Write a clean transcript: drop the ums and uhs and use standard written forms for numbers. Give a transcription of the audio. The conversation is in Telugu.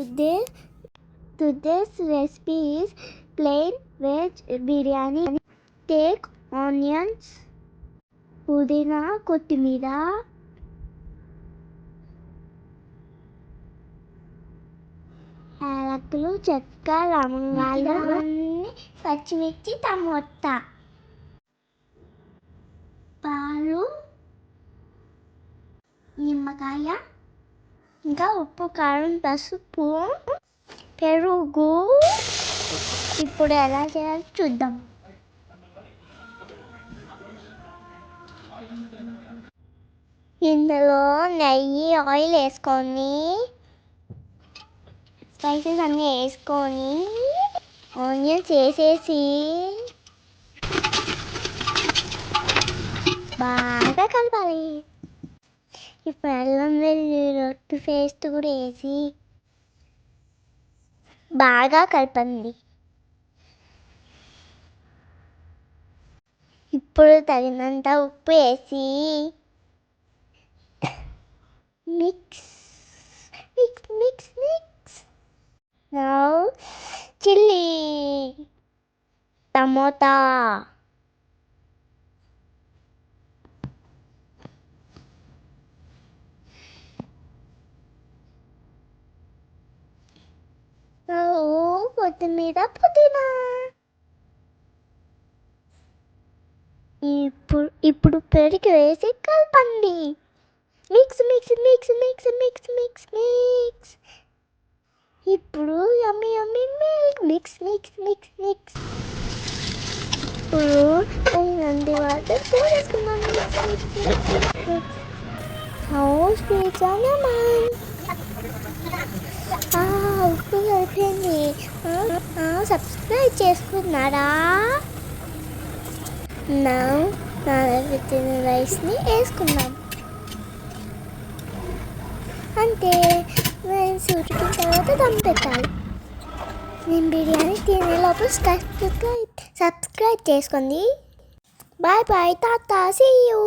Today's recipe is plain veg biryani. Take onions, pudina, కొత్తిమీర, యాలకులు, చెక్క, లవంగాలు, పచ్చిమిర్చి, టమోటా, పాలు, నిమ్మకాయ, ఇంకా ఉప్పు, కారం, పసుపు, పెరుగు. ఇప్పుడు ఎలా చేయాలో చూద్దాం. ఇందులో నెయ్యి, ఆయిల్ వేసుకొని స్పైసెస్ అన్నీ వేసుకొని ఆనియన్స్ వేసేసి బాగా కలపాలి. ఇప్పుడు అల్లం వెల్లుల్లి పేస్ట్ కూడా వేసి బాగా కలపండి. ఇప్పుడు తగినంత ఉప్పు వేసి mix mix mix mix. Now chilli, tomato, కొత్తిమీర, పుదీనా. ఇప్పుడు పెరుగు వేసి కలపండి. Mix mix mix mix mix mix mix. ఇప్పుడు yummy yummy milk. Mix mix mix mix. ఇప్పుడు తగినంత వాటర్ పోసుకున్నాం. ఉప్పు సరిపోయింది. సబ్స్క్రైబ్ చేసుకున్నారా? నానబెట్టిన రైస్ని వేసుకున్నాం. అంతే, రైస్ ఉడికిన తర్వాత దమ్ పెట్టాలి. నేను బిర్యానీ తినే లోపల సబ్స్క్రైబ్ చేసుకోండి. Bye bye, tata, see you.